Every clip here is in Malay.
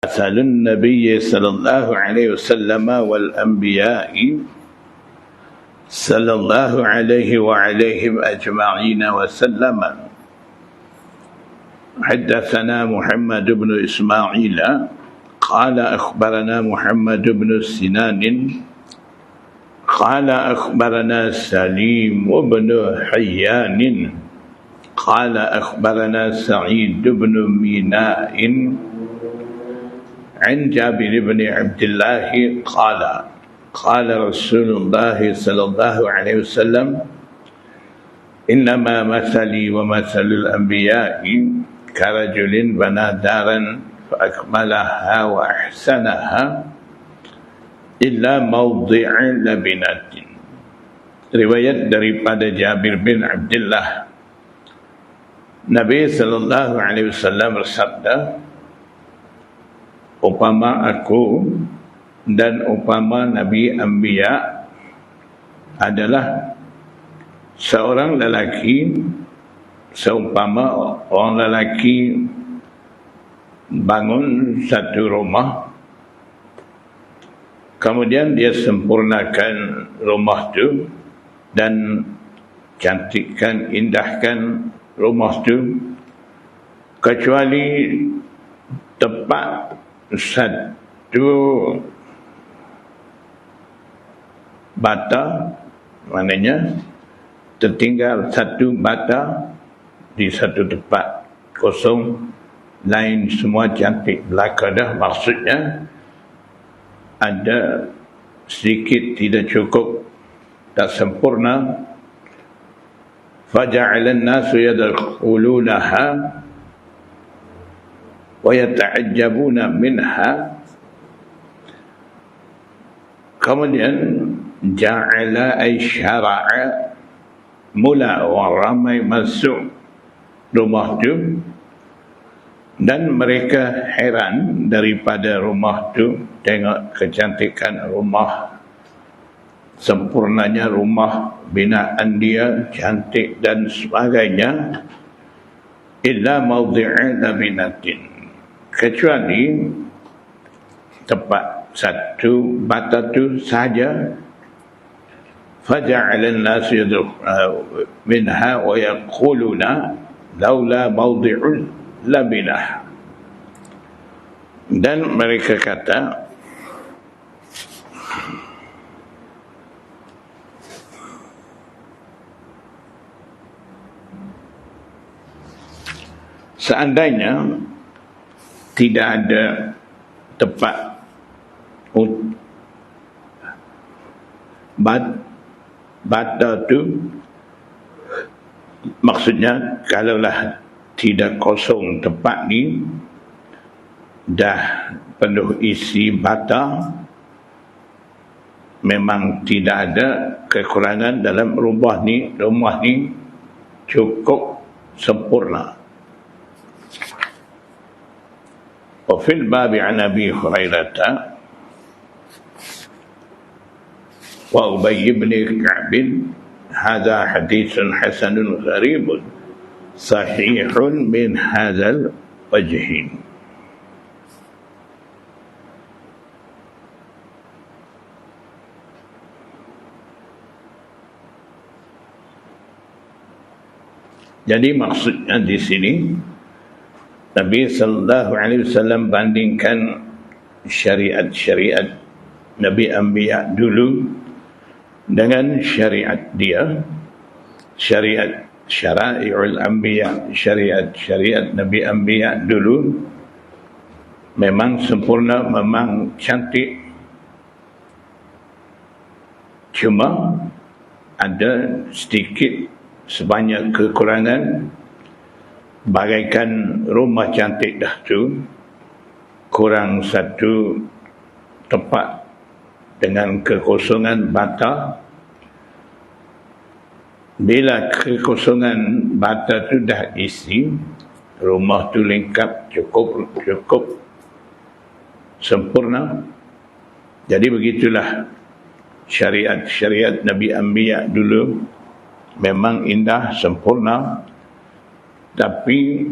مثل النبي صلى الله عليه وسلم والأنبياء صلى الله عليه وعليهم أجمعين وسلم. حدثنا محمد بن إسماعيل قال أخبرنا محمد بن سنان قال أخبرنا سليم بن حيان قال أخبرنا سعيد بن ميناء عن جابر بن عبد الله قال قال رسول الله صلى الله عليه وسلم إنما مثلي ومثل الأنبياء كرجل بنى دارا فأكملها وأحسنها إلا موضع لبنة. Riwayat daripada Jabir bin Abdullah, Nabi sallallahu alaihi wasallam bersabda, upama aku dan upama Nabi Anbiya adalah seorang lelaki, seumpama orang lelaki bangun satu rumah, kemudian dia sempurnakan rumah tu dan cantikkan, indahkan rumah tu, kecuali tepat satu bata, maknanya tertinggal satu bata di satu tempat kosong, lain semua cantik belaka dah. Maksudnya ada sedikit tidak cukup, tak sempurna. Faja'ala an-nasu yadkhulunaha wa yata'ajjabuna minha. Kemudian ja'ala ay syara'a, mula orang ramai masuk rumah tu dan mereka heran daripada rumah tu, tengok kecantikan rumah, sempurnanya rumah, binaan dia cantik dan sebagainya. Illa mawdi'a labinatin, kecuali tempat satu bata tu saja. Faja'ala an-nasu minha wa yaquluna laula mawdi'ul labinah, dan mereka kata, seandainya tidak ada tempat bata tu, maksudnya kalaulah tidak kosong tempat ni, dah penuh isi bata, memang tidak ada kekurangan dalam rumah ni cukup sempurna. Wa fil babi an Abi Hurairah wa Ubay ibn Ka'b, hadha hadithun hasanun gharibun sahihun min hadzal wajhin. Jadi maksudnya di sini Nabi sallallahu alaihi wasallam bandingkan syariat-syariat Nabi Anbiya dulu dengan syariat dia, syara'i'ul anbiya, syariat Nabi Anbiya dulu memang sempurna, memang cantik, cuma ada sedikit sebanyak kekurangan. Bagaikan rumah cantik dah tu, kurang satu tempat dengan kekosongan bata. Bila kekosongan bata tu dah isi, rumah tu lengkap, cukup sempurna. Jadi begitulah syariat Nabi Anbiya dulu, memang indah, sempurna, tapi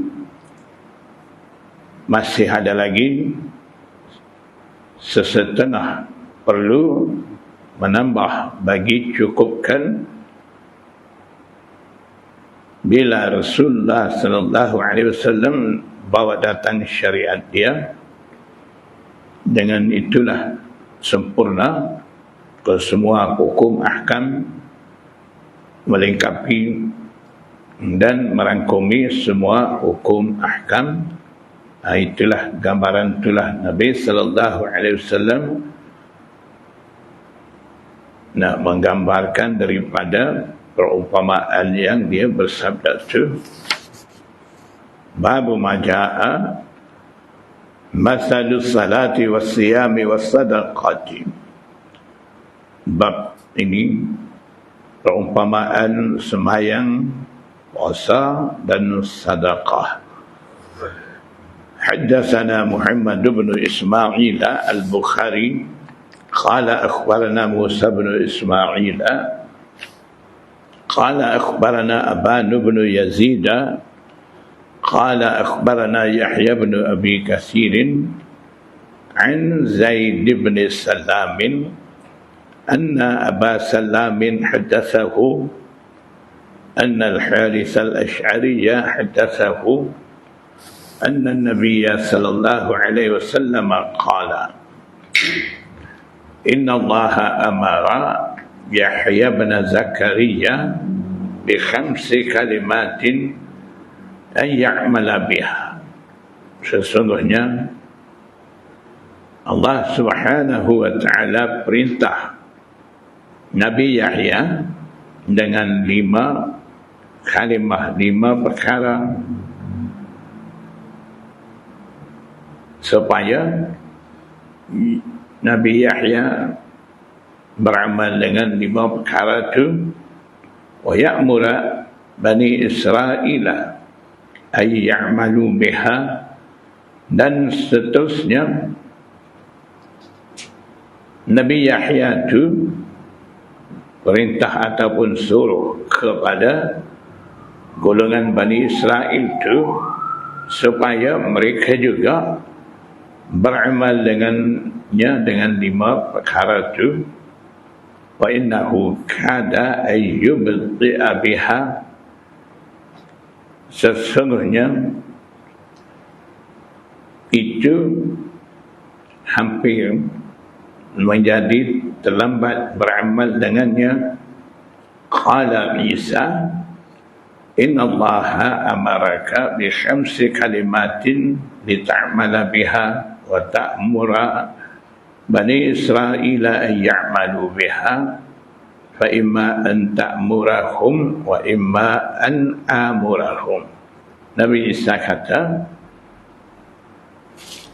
masih ada lagi sesetengah perlu menambah bagi cukupkan bila Rasulullah sallallahu alaihi wasallam bawa datang syariat dia. Dengan itulah sempurna ke semua hukum ahkam, melengkapi dan merangkumi semua hukum ahkam. Itulah gambaran, itulah Nabi sallallahu alaihi wasallam nak menggambarkan daripada perumpamaan yang dia bersabda itu. Babu maja'a masalus salati wassiyami wassadaqati. Bab ini perumpamaan sembahyang, puasa dan sedekah. Haddatsana Muhammad bin Ismail al-Bukhari qala akhbarana Musa bin Ismail qala akhbarana Aban bin Yazid قال أخبرنا يحيى بن أبي كثير عن زيد بن سلام أن أبا سلام حدثه أن الحارث الأشعري حدثه أن النبي صلى الله عليه وسلم قال إن الله أمر يحيى بن زكريا ب5 كلمات an ya'mala biha. Sesungguhnya Allah Subhanahu wa taala perintah Nabi Yahya dengan 5 kalimah, 5 perkara supaya Nabi Yahya beramal dengan 5 perkara itu. Wa ya'mura Bani Israel ay ya'malu biha, dan seterusnya Nabi Yahya itu perintah ataupun suruh kepada golongan Bani Israel itu supaya mereka juga beramal dengannya dengan 5 perkara itu. Wa innahu kada ayyubti'a biha, sesungguhnya itu hampir menjadi terlambat beramal dengannya. Qala Isa inna Allaha amaraka bi 5 kalimatin lita'mala biha wa ta'mura Bani Israel an ya'malu biha fa imma an ta'murahum wa imma an amurahum. Nabi Isa kata,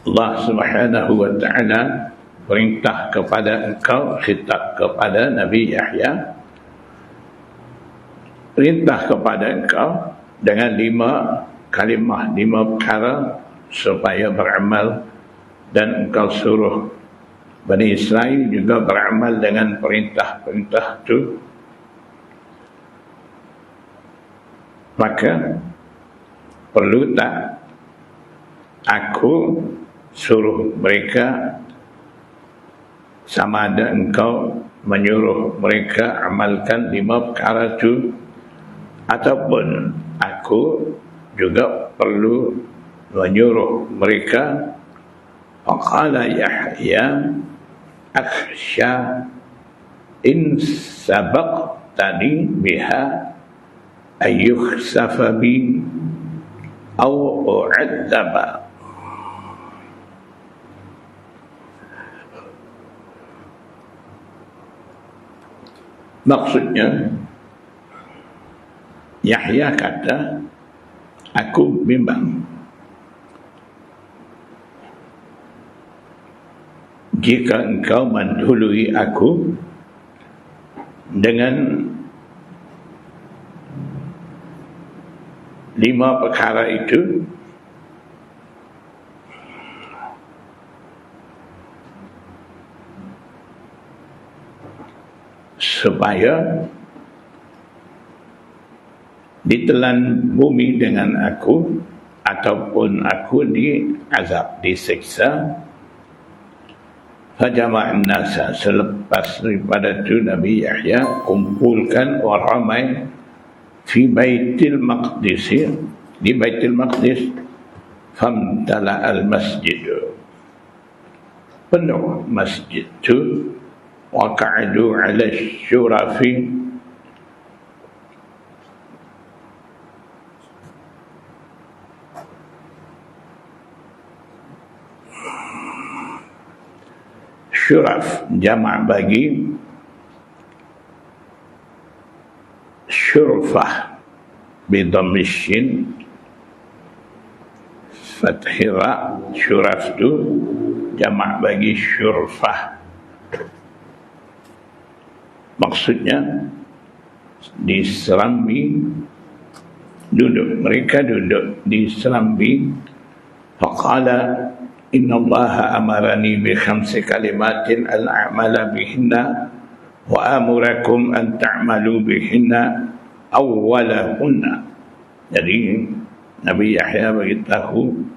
Allah Subhanahu wa taala perintah kepada engkau, khitab kepada Nabi Yahya, perintah kepada engkau dengan 5 kalimah, 5 perkara supaya beramal, dan engkau suruh Bani Israel juga beramal dengan perintah-perintah itu. Maka perlu tak aku suruh mereka, sama ada engkau menyuruh mereka amalkan 5 perkara itu, ataupun aku juga perlu menyuruh mereka. Faqala Yahya akhsha in sabaqtani biha ayyukhsafa bi aw u'adzaba. Maksudnya Yahya kata, aku bimbang jika engkau mendahului aku dengan 5 perkara itu, supaya ditelan bumi dengan aku ataupun aku diazab, disiksa, Fajama'an nasa, selepas daripada itu Nabi Yahya kumpulkan orang ramai fi Baitul Maqdis, di Baitul Maqdis. Famtala al-masjid, penuh masjid itu. Wa qa'adu 'ala syurafi, syuraf jamak bagi syurfah bidhammishin fathira. Syuraf itu jamak bagi syurfah, maksudnya di serambi duduk, mereka duduk di serambi. Faqala inna allaha amarani bi khamsi kalimatin al-a'mala bihinna wa amurakum an ta'malu bihinna awwalahunna. Jadi Nabi Yahya beritahu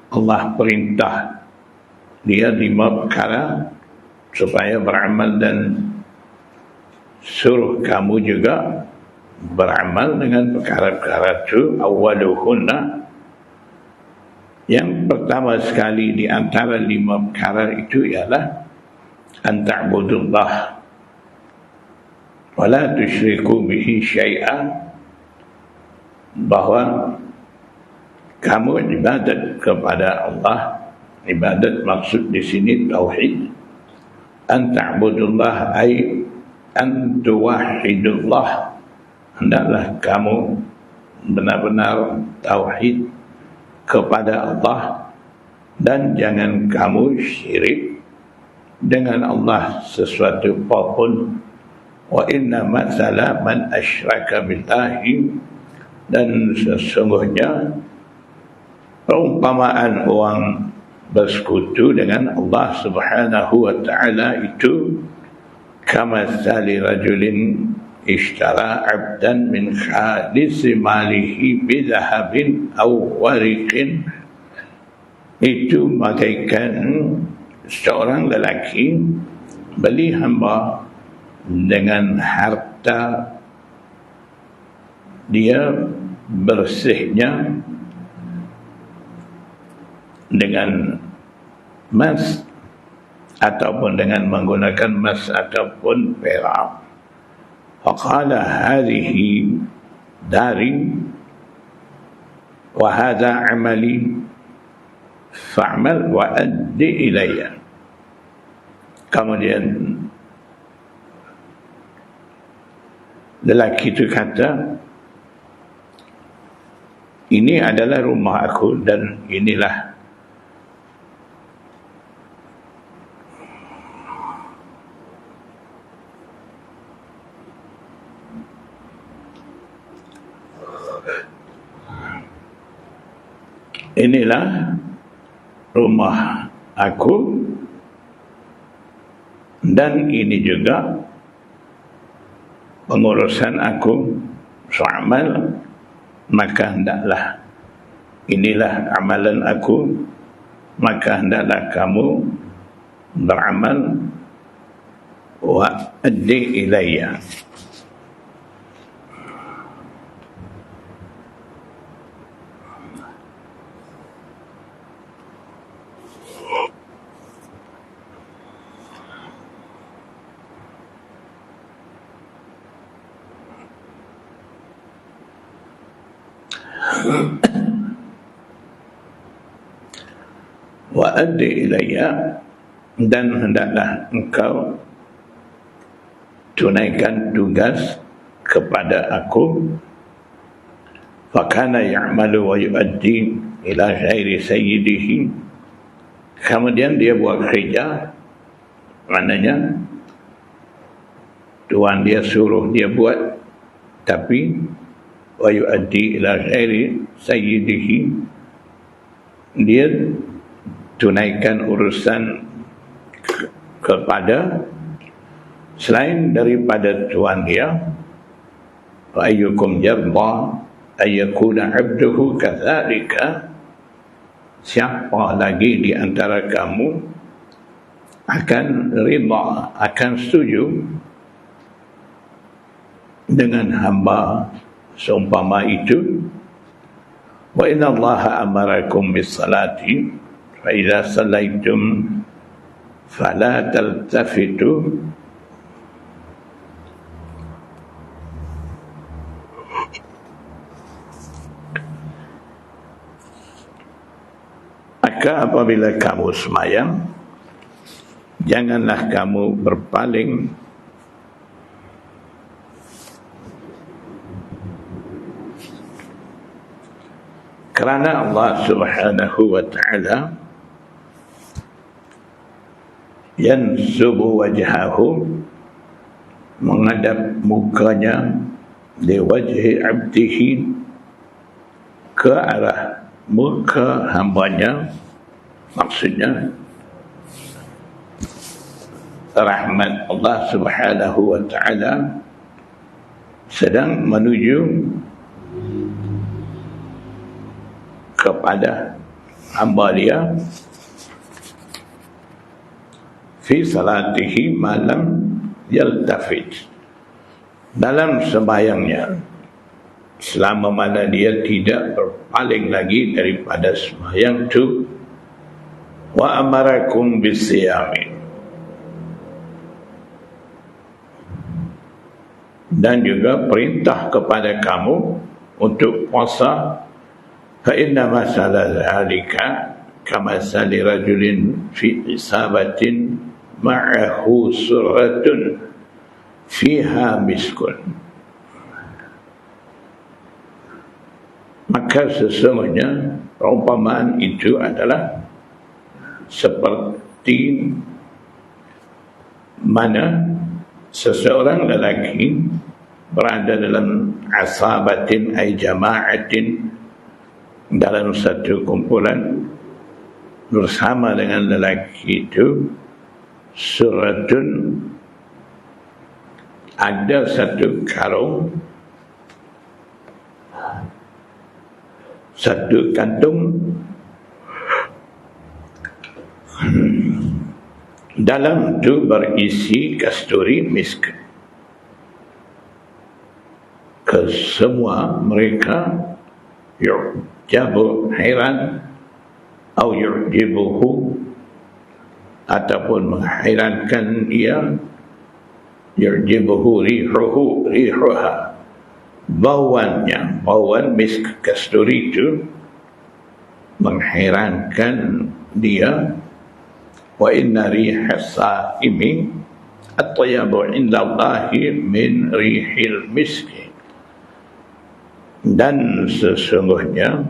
Allah perintah dia 5 perkara supaya beramal, dan suruh kamu juga beramal dengan perkara-perkara itu. Awwaluhunna, yang pertama sekali di antara 5 perkara itu ialah an ta'budullah wa la tusyriku bihi syai'an, bahwa kamu ibadat kepada Allah. Ibadat maksud di sini tauhid. An ta'budullah ay an tuwahhidullah, hendaklah kamu benar-benar tauhid kepada Allah, dan jangan kamu syirik dengan Allah sesuatu apapun. Wa inna mathala man asyraka billahi, dan sesungguhnya perumpamaan orang bersekutu dengan Allah Subhanahu wa ta'ala itu kamathali rajulin ishtara 'abdan min khalisi malihi bidhahabin aw wariqin, itu bagaikan seorang lelaki beli hamba dengan harta dia bersihnya dengan emas ataupun dengan menggunakan emas ataupun perak. Faqala hadhihi dari wa hadha amali fa'mal wa addi ilayya. Kemudian lelaki itu kata, ini adalah rumah aku dan inilah rumah aku, dan ini juga pengurusan aku. Fa'amal, maka hendaklah, inilah amalan aku, maka hendaklah kamu beramal. Wa addi ilayya, wa addi ilayya, dan hendaklah engkau tunaikan tugas kepada aku. Fakana ya'malu wa yu'addi ila ghairi sayyidihi, kemudian dia buat kerja, maknanya tuan dia suruh dia buat, tapi wa yu'addi ila ghairi sayyidihi, dia tunaikan urusan kepada selain daripada tuan dia. Wa ayyukum yarda ayyakuna abduhu kadzalika, siapa lagi di antara kamu akan rida, akan setuju dengan hamba seumpama itu. Wa inna Allaha amarakum bis salati fa idza sallaitum fala taltafitu maka apabila kamu sembahyang, janganlah kamu berpaling kerana Allah Subhanahu wa ta'ala yansubu wajhahu, menghadap mukanya li wajhi abdihi, ke arah muka hambanya, maksudnya rahmat Allah Subhanahu wa ta'ala sedang menuju kepada hamba dia fi salatihi malam yaltafit, dalam sembahyangnya selama mana dia tidak berpaling lagi daripada sembahyang itu. Wa amarakum bisiyami, dan juga perintah kepada kamu untuk puasa. Fa inna masala dzalika kamasali rajulin fi isabatin ma'ahu surratun fiha miskun. Maka sesungguhnya perumpamaan itu adalah seperti mana seseorang lelaki berada dalam asabatin ay jama'atin, dalam satu kumpulan bersama dengan lelaki itu, suratun, ada satu karung, satu kantung, dalam itu berisi kasturi misk. Kesemua mereka yu'jabu, heran, atau yu'jibuhu, ataupun menghairankan dia, yu'jibuhu rihuha, bauannya, bauan misk kasturi itu menghairankan dia. Wa inna rihas saimi at-tayyibu indallahi min rihil miski, dan sesungguhnya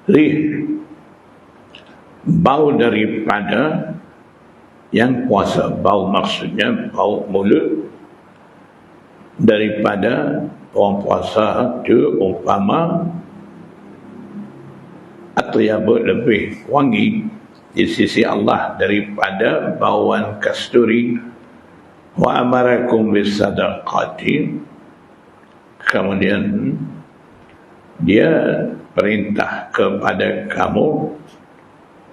rih, bau daripada yang puasa, bau maksudnya bau mulut daripada orang puasa itu umpama atyabu, lebih wangi di sisi Allah daripada bauan kasturi. Wa amarakum bis sadaqati, kemudian dia perintah kepada kamu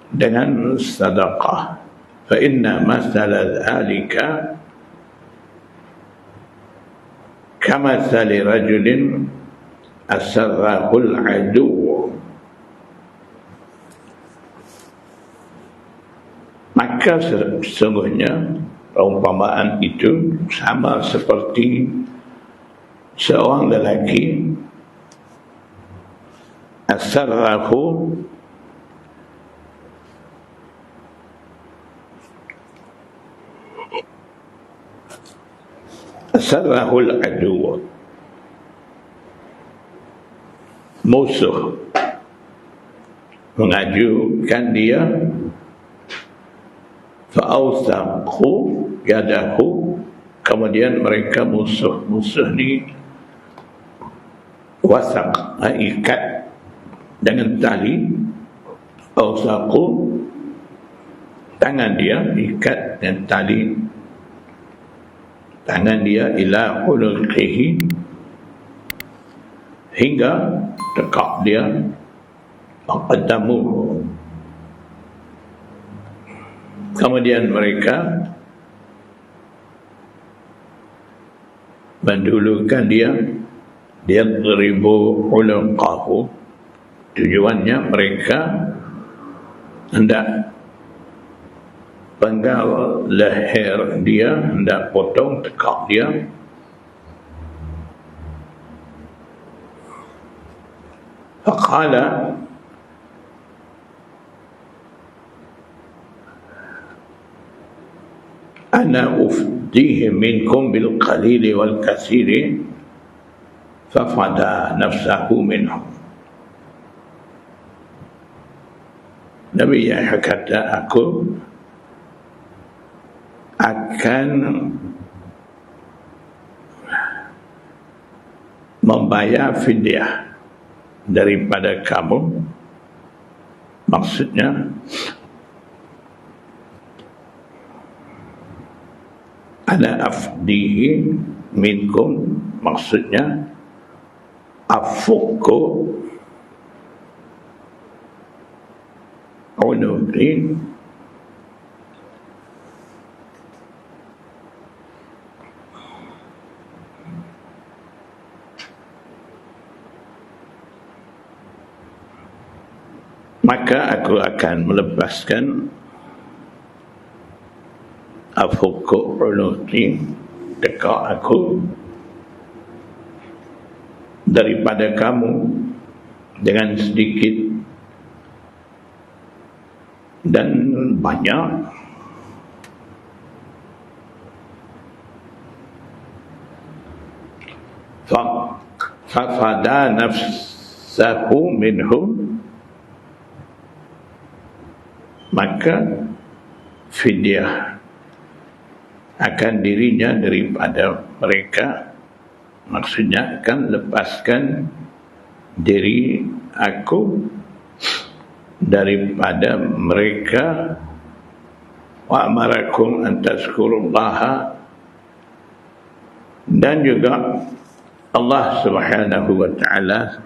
dengan sedekah. Fa inna masala dzalika kamathali rajulin asarrahul adu, maka sesungguhnya perumpamaan itu sama seperti seorang lelaki asarrahu, asarrahul adu, musuh mengajukan dia, fa'awthaqu yadahu, kemudian mereka musuh ni wasaq, ikat dengan tali, awthaqu, tangan dia ikat dengan tali tangan dia ila unuqihi, hingga tekak dia faqaddamu. Kemudian mereka mendulukan dia yadribu unuqahu. Tujuannya mereka hendak penggal leher dia, hendak potong tekak dia. Faqala, ana ufdihi minkum bil qalili wal katsiri fafada nafsahu minhum. Nabi Yahya kata, aku akan membayar fidyah daripada kamu. Maksudnya ana afdihi minkum, maksudnya afukku unuqi, maka aku akan melepaskan afukku unuqi, tekak aku daripada kamu dengan sedikit dan banyak. Fafada nafsahu minhum, maka fidyah akan dirinya daripada mereka. Maksudnya akan lepaskan diri aku daripada mereka. Wa amarakum an tazkurullaha, dan juga Allah Subhanahu wa ta'ala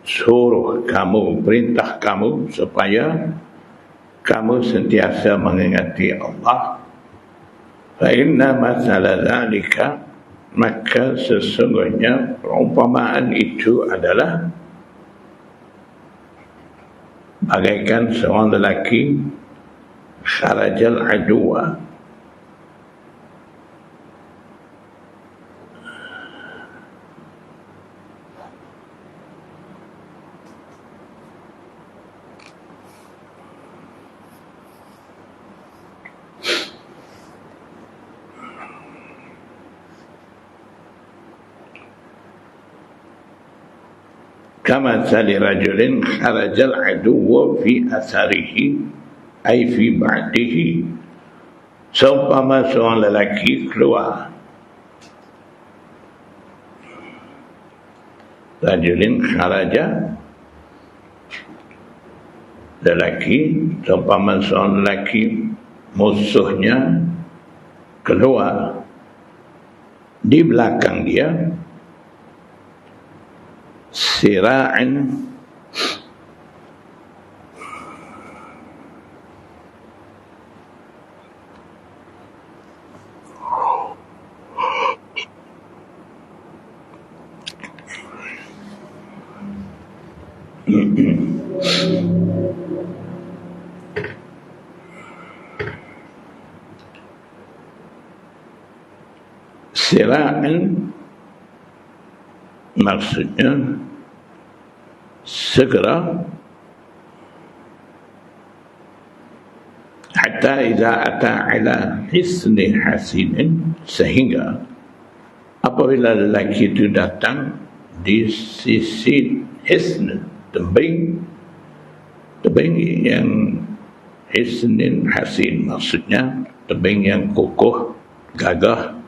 suruh kamu, perintah kamu supaya kamu sentiasa mengingati Allah. Fa inna mathala dzalika, maka sesungguhnya perumpamaan itu adalah bagaikan seorang lelaki kharajal aduwa, kama tali rajulin kharajal aduwa fi atharihi, ay fi ba'dihi. Seumpama seorang lelaki keluar, rajulin kharaja, lelaki, seumpama seorang lelaki musuhnya keluar di belakang dia, sira'an, sira'an maksudnya segera, hatta idza ata ala hisni hasinin, sehingga apabila lelaki itu datang di sisi hisn, tebing yang hisnin hasin, maksudnya tebing yang kokoh, gagah.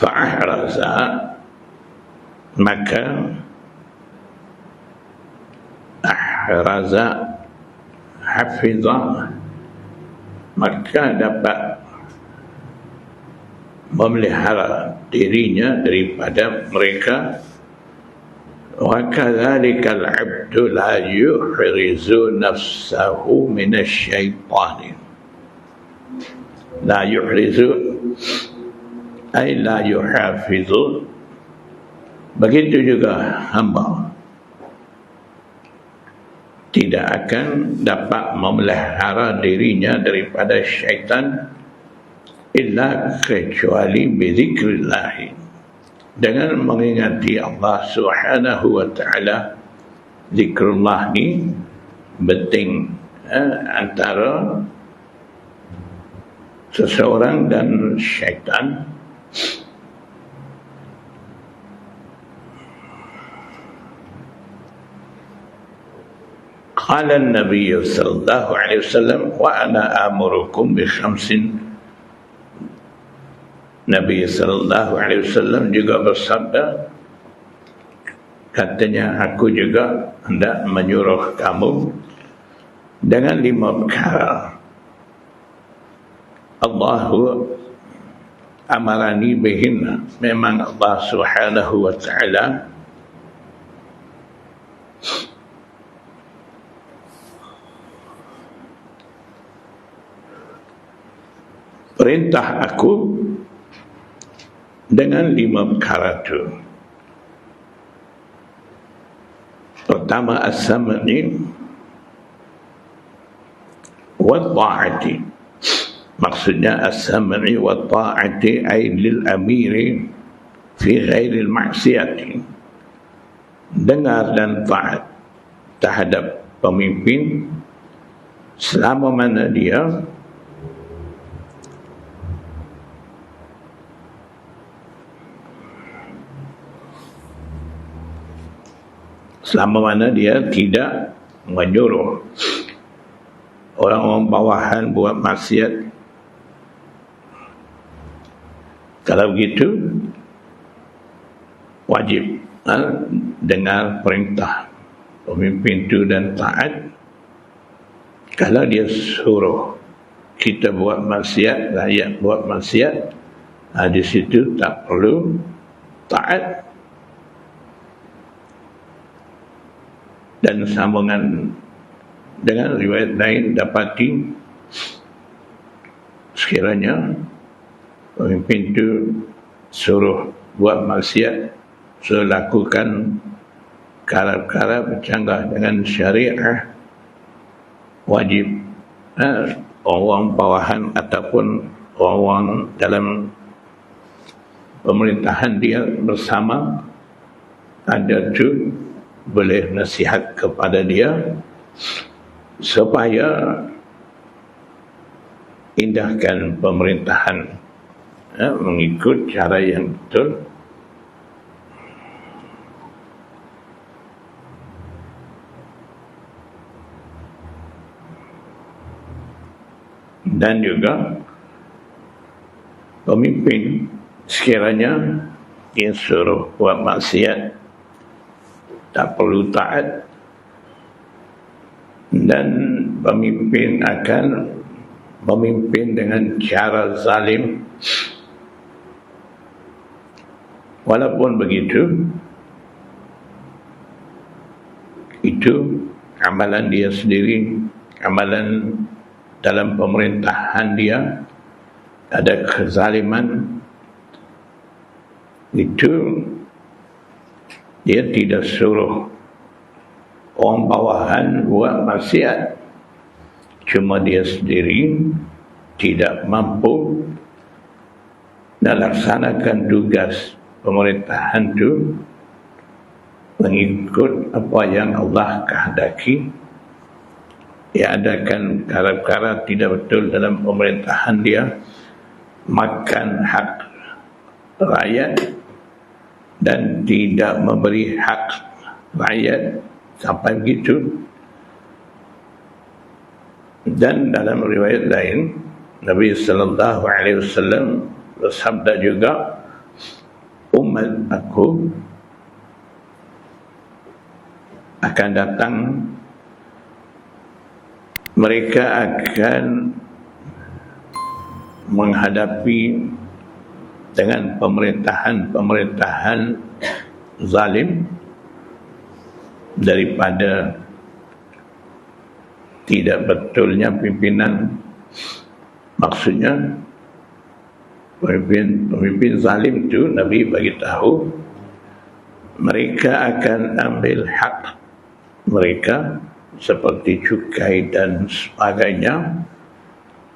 Fa'ahraza, maka razak, hafizah, maka dapat memelihara dirinya daripada mereka. Wa kadzalikal 'abdu la yuhrizu nafsahu minasy-syaitani. La yuhrizu ay la yuhafizu. Begitu juga hamba tidak akan dapat memelihara dirinya daripada syaitan illa kecuali bizikrillah, dengan mengingati Allah Subhanahu wa taala. Zikrullah ni penting antara seseorang dan syaitan. Qala an-nabiy sallallahu alaihi wasallam wa ana amurukum bi khamsin. Nabi sallallahu alaihi wasallam juga bersabda, katanya, aku juga hendak menyuruh kamu dengan 5 perkara. Allahu amarani bihinna, memang Allah Subhanahu wa taala perintah aku dengan 5 perkara itu. Pertama, as-sam'i wa ta'ati. Maksudnya as-sam'i wa ta'ati ay lil amiri fi ghairil ma'siyati. Dengar dan taat terhadap pemimpin selama mana dia tidak menyuruh orang-orang bawahan buat maksiat. Kalau begitu wajib dengar perintah pemimpin itu dan taat. Kalau dia suruh kita buat maksiat, rakyat buat maksiat, di situ tak perlu taat. Dan sambungan dengan riwayat lain dapati sekiranya pemimpin itu suruh buat maksiat, suruh lakukan perkara-perkara bercanggah dengan syariah, wajib orang bawahan ataupun orang dalam pemerintahan dia bersama ada tu boleh nasihat kepada dia supaya indahkan pemerintahan mengikut cara yang betul. Dan juga pemimpin sekiranya dia suruh buat maksiat, tak perlu taat, dan pemimpin akan memimpin dengan cara zalim. Walaupun begitu, itu amalan dia sendiri, amalan dalam pemerintahan dia ada kezaliman, itu dia tidak suruh orang bawahan buat maksiat, cuma dia sendiri tidak mampu melaksanakan tugas pemerintahan itu mengikut apa yang Allah kehendaki. Dia adakan perkara-perkara tidak betul dalam pemerintahan dia, makan hak rakyat dan tidak memberi hak rakyat sampai begitu. Dan dalam riwayat lain Nabi sallallahu alaihi wasallam bersabda juga, umat aku akan datang mereka akan menghadapi dengan pemerintahan zalim daripada tidak betulnya pimpinan. Maksudnya pemimpin zalim itu Nabi bagi tahu mereka akan ambil hak mereka seperti cukai dan sebagainya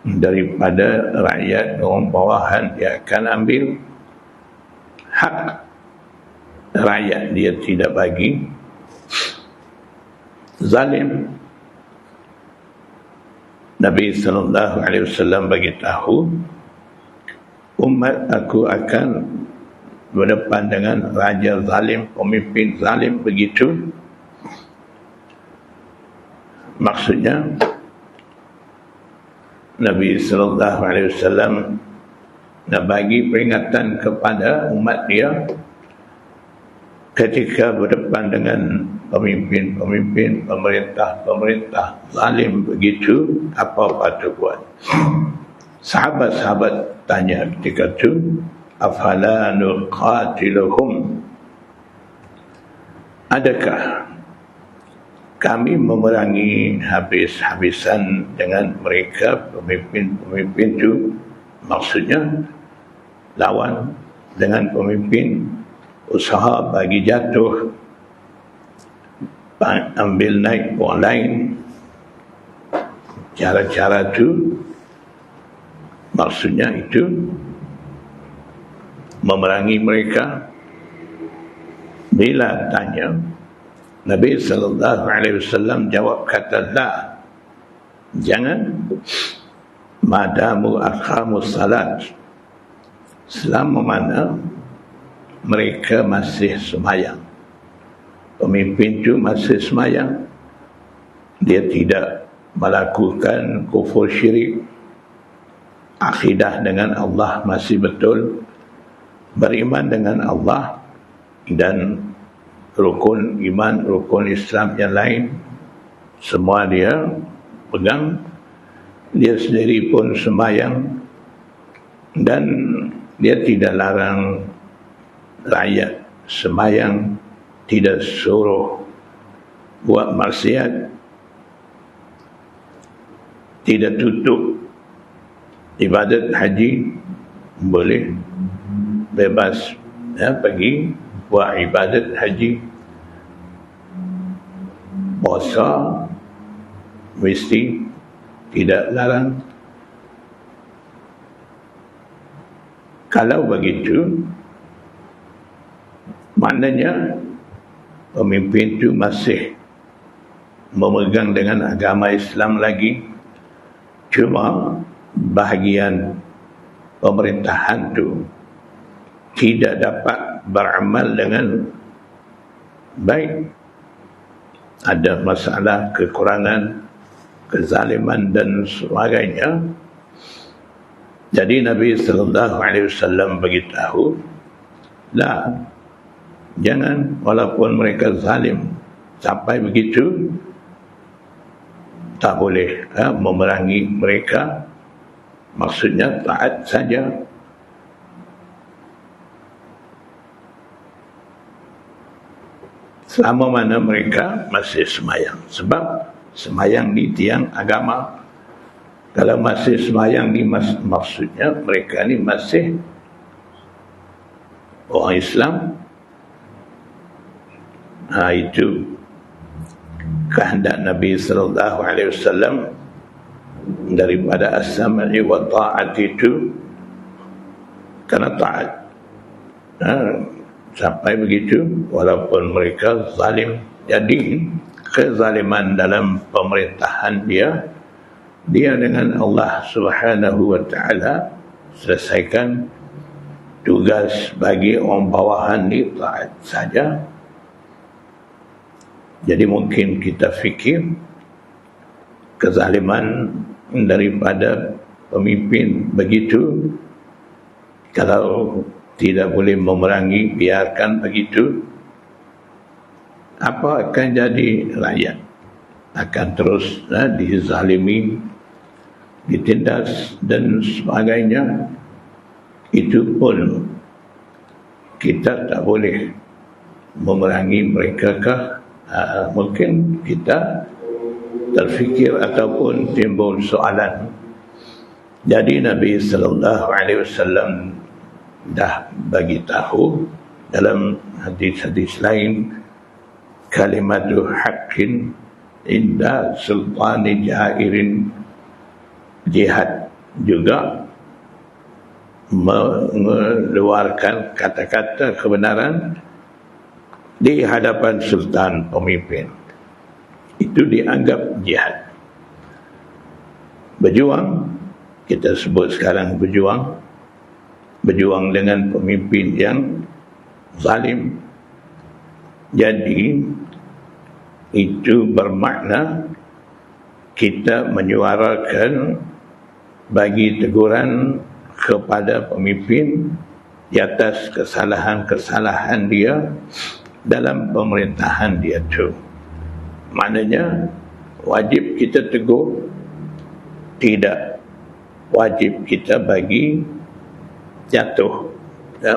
daripada rakyat, orang bawahan. Dia akan ambil hak rakyat, dia tidak bagi. Zalim. Nabi SAW bagi tahu umat aku akan berdepan dengan raja zalim, pemimpin zalim. Begitu maksudnya Nabi SAW nak bagi peringatan kepada umat dia ketika berdepan dengan pemimpin, pemerintah zalim. Begitu apa patut buat? Sahabat-sahabat tanya ketika itu, afala nuqatiluhum, adakah kami memerangi habis-habisan dengan mereka, pemimpin itu? Maksudnya lawan dengan pemimpin, usaha bagi jatuh, ambil naik orang lain. Cara-cara itu maksudnya itu memerangi mereka. Bila tanya, Nabi SAW jawab kata la, jangan, madamu aqamus salat, selama mana mereka masih sembahyang. Pemimpin itu masih sembahyang, dia tidak melakukan kufur syirik, akidah dengan Allah masih betul, beriman dengan Allah dan rukun iman, rukun Islam yang lain semua dia pegang. Dia sendiri pun sembahyang dan dia tidak larang rakyat sembahyang, tidak suruh buat maksiat, tidak tutup ibadat haji, boleh bebas pergi buat ibadat haji. Puasa mesti tidak larang. Kalau begitu, maknanya pemimpin itu masih memegang dengan agama Islam lagi, cuma bahagian pemerintahan itu tidak dapat beramal dengan baik. Ada masalah, kekurangan, kezaliman dan sebagainya. Jadi Nabi SAW beritahu, lah, jangan, walaupun mereka zalim sampai begitu, tak boleh memerangi mereka. Maksudnya taat saja. Selama mana mereka masih sembahyang. Sebab sembahyang ni tiang agama. Kalau masih sembahyang ni maksudnya mereka ni masih orang Islam. Itu kehendak Nabi SAW daripada as-sam'i wa ta'at itu, kerana taat. Sampai begitu, walaupun mereka zalim. Jadi kezaliman dalam pemerintahan dia dengan Allah Subhanahu wa ta'ala selesaikan. Tugas bagi orang bawahan ni taat saja. Jadi mungkin kita fikir kezaliman daripada pemimpin begitu, kalau tidak boleh memerangi, biarkan begitu, apa akan jadi rakyat? akan terus dizalimi, ditindas dan sebagainya. Itu pun kita tak boleh memerangi mereka kah? Mungkin kita terfikir ataupun timbul soalan. Jadi Nabi sallallahu alaihi wasallam dah bagi tahu dalam hadis-hadis lain, kalimatu haqqin inda sultani jairin. Jihad juga mengeluarkan kata-kata kebenaran di hadapan sultan pemimpin. Itu dianggap jihad. Berjuang, kita sebut sekarang berjuang dengan pemimpin yang zalim. Jadi itu bermakna kita menyuarakan bagi teguran kepada pemimpin di atas kesalahan-kesalahan dia dalam pemerintahan dia tu. Maknanya wajib kita tegur, tidak wajib kita bagi jatuh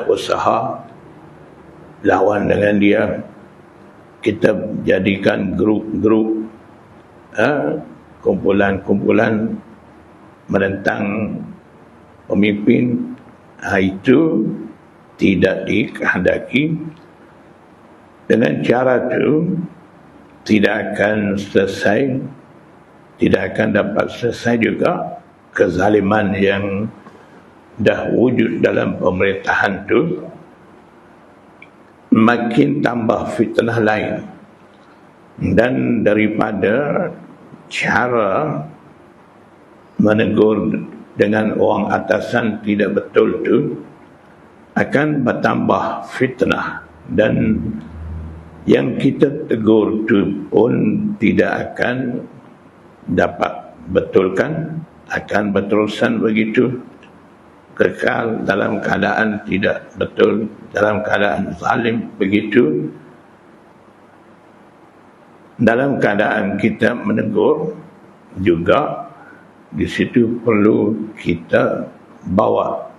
usaha lawan dengan dia. Kita jadikan grup-grup, kumpulan-kumpulan menentang pemimpin. Itu tidak dikehendaki. Dengan cara itu tidak akan selesai, tidak akan dapat selesai juga kezaliman yang dah wujud dalam pemerintahan itu. Makin tambah fitnah lain. Dan daripada cara menegur dengan orang atasan tidak betul tu, akan bertambah fitnah, dan yang kita tegur tu pun tidak akan dapat betulkan, akan berterusan begitu, kekal dalam keadaan tidak betul, dalam keadaan zalim begitu. Dalam keadaan kita menegur juga, di situ perlu kita bawa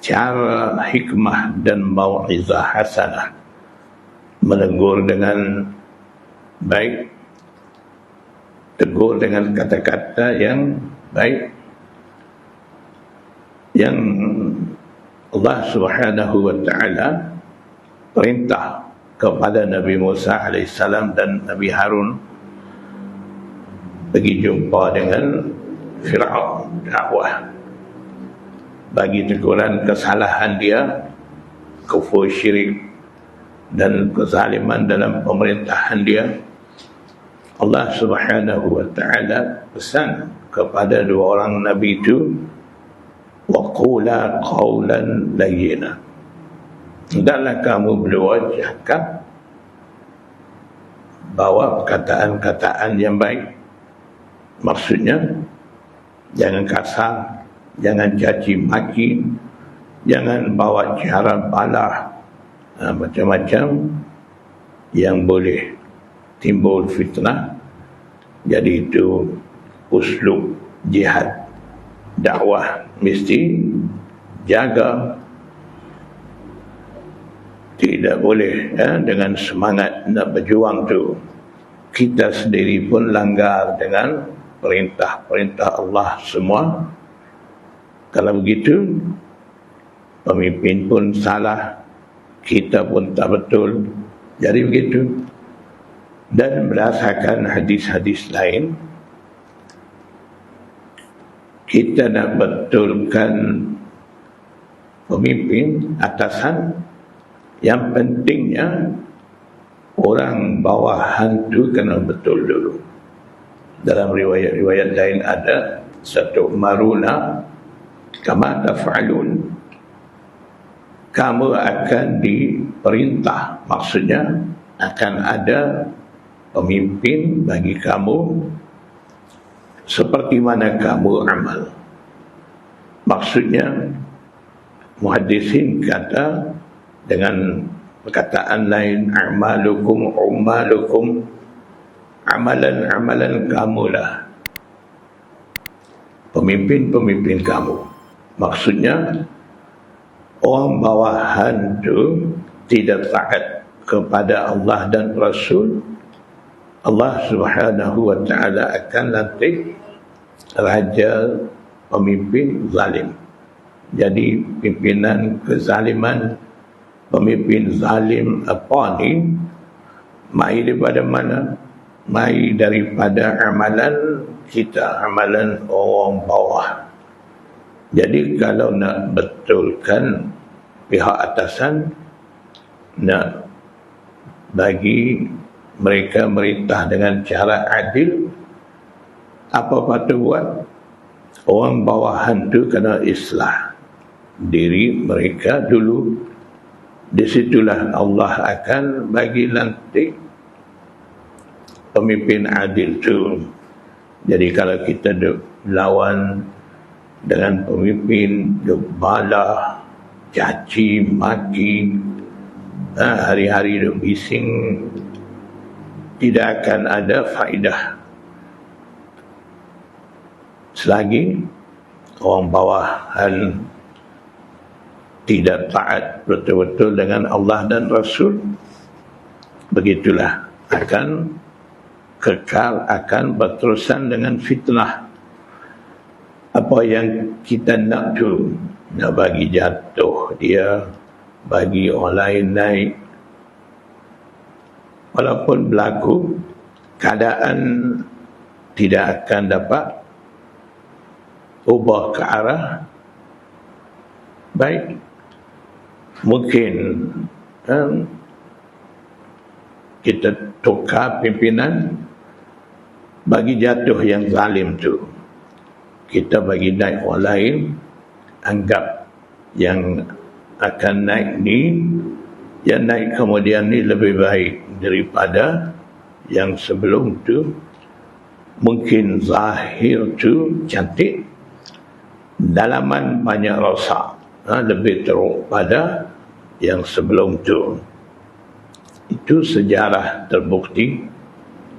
cara hikmah dan mau'izah hasanah, menegur dengan baik, tegur dengan kata-kata yang baik, yang Allah Subhanahu wa ta'ala perintah kepada Nabi Musa AS dan Nabi Harun pergi jumpa dengan Fir'aun, dakwah, bagi teguran kesalahan dia, kufur syirik dan kezaliman dalam pemerintahan dia. Allah Subhanahu wa ta'ala pesan kepada dua orang Nabi itu, وَقُولَا قَوْلًا لَيِّنًا, hendaklah kamu berdua cakap, bawa perkataan-kataan yang baik. Maksudnya jangan kasar, jangan caci maki, jangan bawa cara balah, macam-macam yang boleh timbul fitnah. Jadi itu uslub jihad dakwah, mesti jaga. Tidak boleh dengan semangat nak berjuang tu kita sendiri pun langgar dengan perintah-perintah Allah semua. Kalau begitu, pemimpin pun salah, kita pun tak betul. Jadi begitu. Dan berdasarkan hadis-hadis lain, kita nak betulkan pemimpin atasan, yang pentingnya orang bawahan tu kena betul dulu. Dalam riwayat-riwayat lain ada satu'maruna kama taf'alun, kamu akan diperintah, maksudnya akan ada pemimpin bagi kamu seperti mana kamu amal. Maksudnya muhaddisin kata dengan perkataan lain, a'malukum ummalukum, amalan-amalan kamulah pemimpin-pemimpin kamu. Maksudnya orang bawahan tu tidak taat kepada Allah dan Rasul, Allah Subhanahu wa ta'ala akan lantik raja pemimpin zalim. Jadi pimpinan kezaliman, pemimpin zalim apa ni, mai daripada mana? Mai daripada amalan kita, amalan orang bawah. Jadi kalau nak betulkan pihak atasan, nak bagi mereka merintah dengan cara adil, apa patut buat? Orang bawahan tu kena islah diri mereka dulu. Disitulah Allah akan bagi lantik pemimpin adil tu. Jadi kalau kita duk lawan dengan pemimpin, duk balah, caci, maki, hari-hari duk bising, tidak akan ada faedah selagi orang bawahan tidak taat betul-betul dengan Allah dan Rasul. Begitulah akan kekal, akan berterusan dengan fitnah. Apa yang kita nak tu, nak bagi jatuh dia, bagi orang lain naik, walaupun berlaku, keadaan tidak akan dapat ubah ke arah baik. Mungkin kita tukar pimpinan, bagi jatuh yang zalim tu, kita bagi naik orang lain, anggap yang akan naik ni, yang naik kemudian ni lebih baik daripada yang sebelum tu. Mungkin zahir tu cantik, dalaman banyak rosak, lebih teruk pada yang sebelum tu. Itu sejarah terbukti,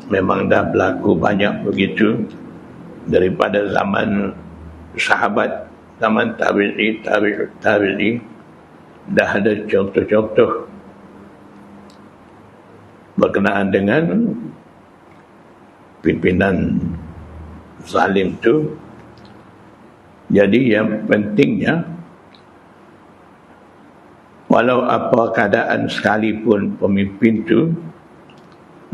memang dah berlaku banyak begitu daripada zaman sahabat, zaman tabi'i, dah ada contoh-contoh berkenaan dengan pimpinan zalim tu. Jadi yang pentingnya, walau apa keadaan sekalipun pemimpin tu,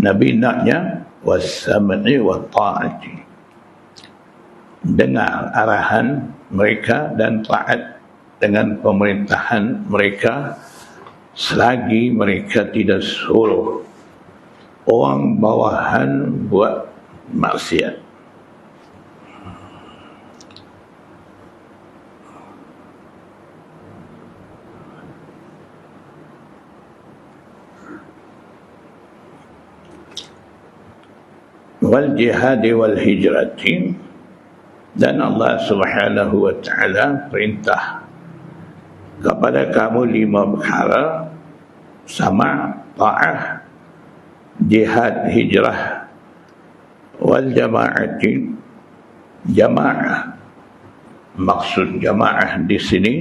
Nabi naknya was-sam'i wa ta'ati, dengar arahan mereka dan taat dengan pemerintahan mereka selagi mereka tidak suruh orang bawahan buat maksiat. Wal jihadi wal hijrati, dan Allah Subhanahu wa ta'ala perintah kepada kamu 5 perkara: sama, ta'ah, jihad, hijrah, wal jama'ati, jama'ah. Maksud jama'ah di sini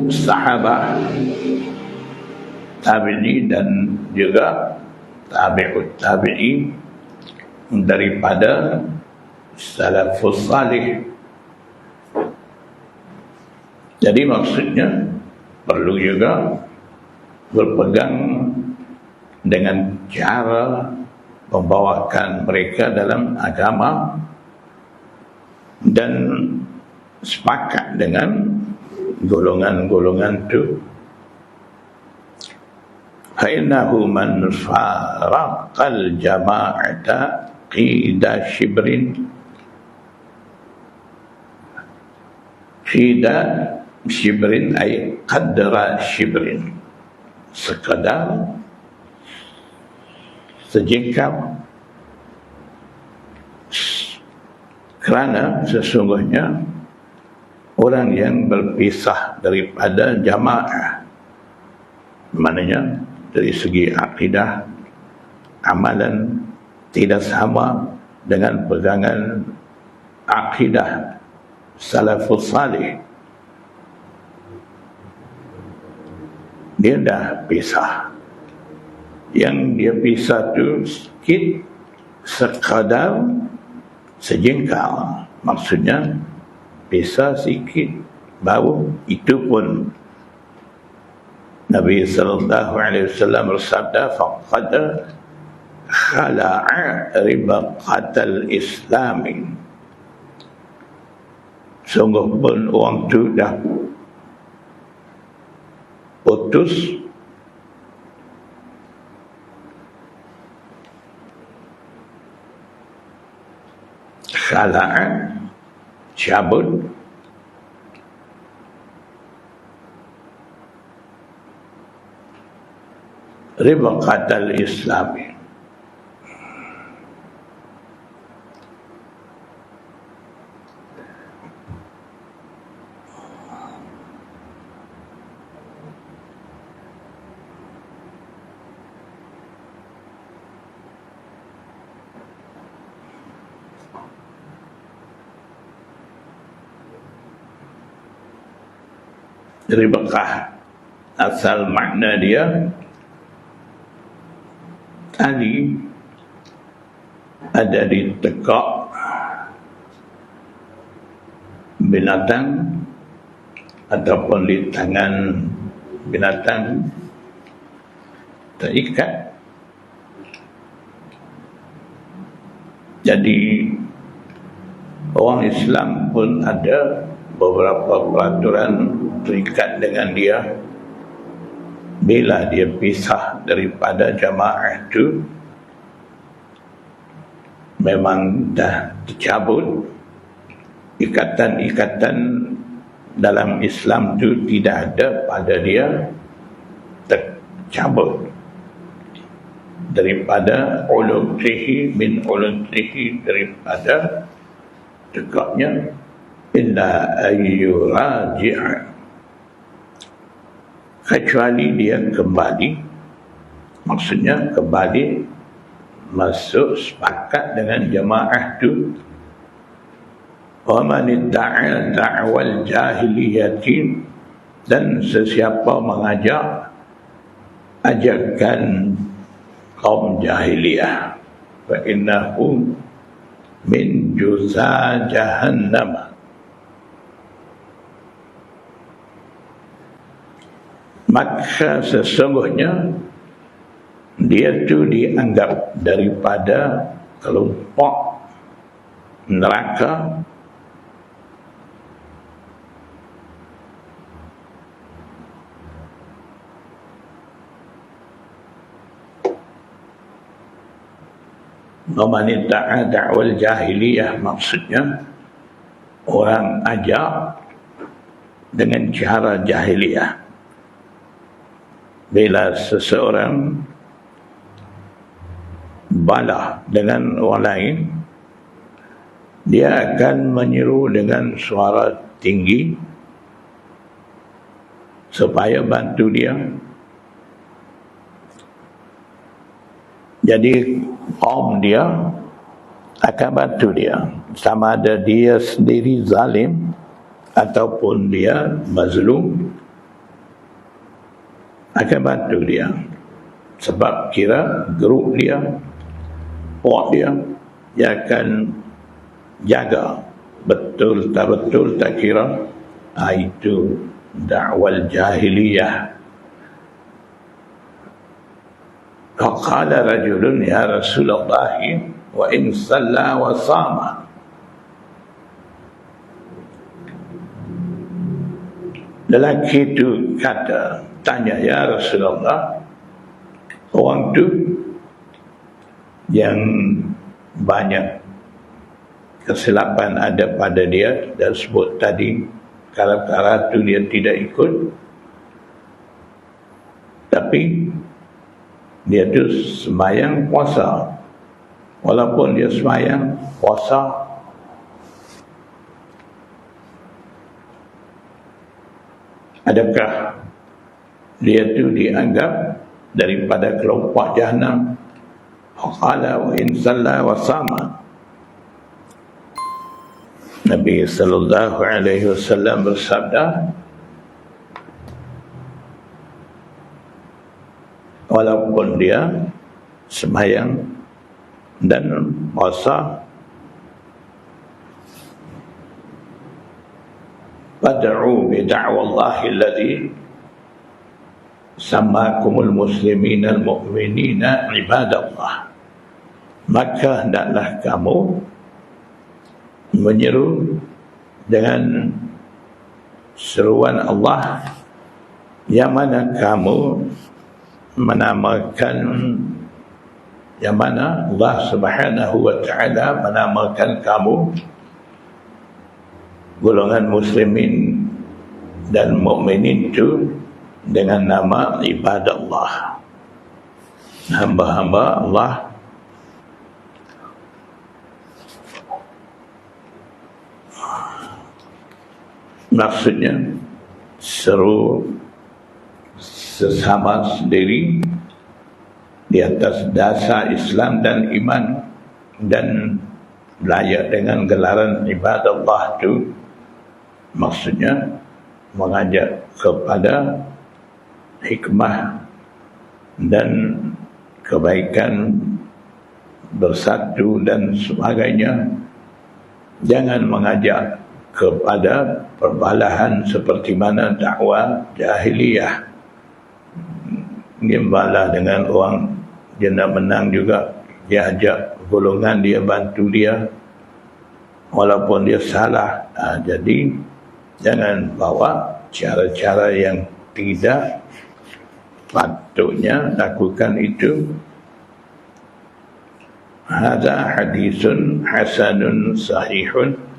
sahabat, tabi'i dan juga tabi'ut tabi'i daripada salafus salih. Jadi maksudnya perlu juga berpegang dengan cara membawakan mereka dalam agama dan sepakat dengan golongan-golongan itu. Fa'innahu man faraqal jama'ata qida shibrin, qida shibrin ay qadra shibrin, sekadar sejengkal, kerana sesungguhnya orang yang berpisah daripada jamaah, maknanya dari segi akidah, amalan tidak sama dengan pegangan akidah salafus salih. Dia dah pisah. Yang dia pisah tu sikit, sekadar sejengkal. Maksudnya pisah sikit, baru itu pun Nabi sallallahu alaihi wasallam bersabda, faqad khala'a ribaqatal islami. Sungguh pun orang tu dah putus khala'a, cabut, ribaqatal islami. Ribaqah asal makna dia tali ada di tekak binatang ataupun di tangan binatang terikat. Jadi orang Islam pun ada beberapa peraturan terikat dengan dia. Bila dia pisah daripada jamaah itu, memang dah tercabut. Ikatan-ikatan dalam Islam itu tidak ada pada dia, tercabut daripada ulumrihi min ulumrihi, daripada dekatnya illa ayyuraji'a, kecuali dia kembali, maksudnya kembali masuk sepakat dengan jamaah itu. Wa man idda'a da'wal jahiliyatin, dan sesiapa mengajak ajakan kaum jahiliyah, fa innahu min juza jahannam, maka sesungguhnya dia tu dianggap daripada kelompok neraka man idda'a da'wal jahiliyah, maksudnya orang ajak dengan cara jahiliyah. Bila seseorang balah dengan orang lain, dia akan menyeru dengan suara tinggi supaya bantu dia. Jadi kaum dia akan bantu dia, sama ada dia sendiri zalim ataupun dia mazlum, akan bantu dia. Sebab kira grup dia, puak dia akan jaga betul tak betul, tak kira. Itu da'wal jahiliyah. Faqala rajulun ya Rasulullah wa in salla wa sama. Lelaki itu kata, tanya, ya Rasulullah, orang tu yang banyak kesilapan ada pada dia, dan sebut tadi perkara tu dia tidak ikut, tapi dia tu sembahyang puasa. Walaupun dia sembahyang puasa, adakah dia tu dianggap daripada kelompok Jahannam Qala wa in salla wa sama. Nabi sallallahu alaihi wasallam bersabda, walaupun dia sembahyang dan puasa, fad'u bi da'wallahi alladhi sammakumul muslimina al-mu'minina ibadallah. Maka hendaklah kamu menyeru dengan seruan Allah yang mana kamu menamakan, yang mana Allah Subhanahu wa ta'ala menamakan kamu golongan muslimin dan mukminin itu dengan nama ibadallah, hamba-hamba Allah. Maksudnya seru sesama sendiri di atas dasar Islam dan iman, dan layak dengan gelaran ibadallah itu. Maksudnya mengajak kepada hikmah dan kebaikan, bersatu dan sebagainya. Jangan mengajak kepada perbalahan seperti mana dakwah jahiliyah. Dia balah dengan orang, dia nak menang juga, dia ajak golongan dia bantu dia walaupun dia salah. Jadi jangan bawa cara-cara yang tidak patutnya lakukan itu. Hadza haditsun hasanun sahihun.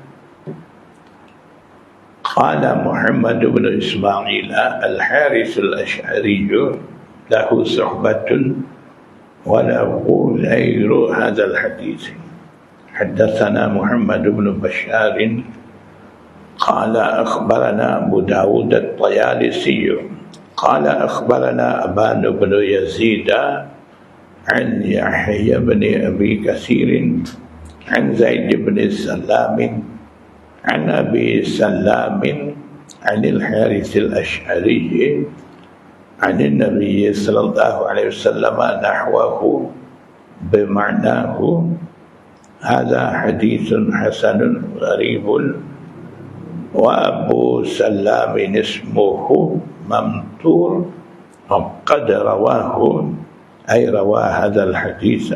Qala Muhammad bin Ismail al-Harith al-Ash'ari lahu suhbatun wa lahu ghairu hadha al-hadith. Haddatsana Muhammad bin Bashar قال أخبرنا أبو داود الطيالسي قال أخبرنا أبان بن يزيد عن يحيى بن أبي كثير عن زيد بن سلام عن أبي سلام عن الحارث الأشعري عن النبي صلى الله عليه وسلم نحوه بمعناه. هذا حديث حسن غريب. وأبو سلام اسمه ممتور وقد رواه أي روى هذا الحديث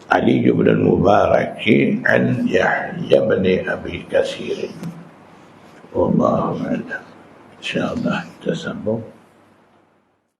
علي بن المبارك عن يحيى بن أبي كثير. والله أعلم. إن شاء الله تسمع.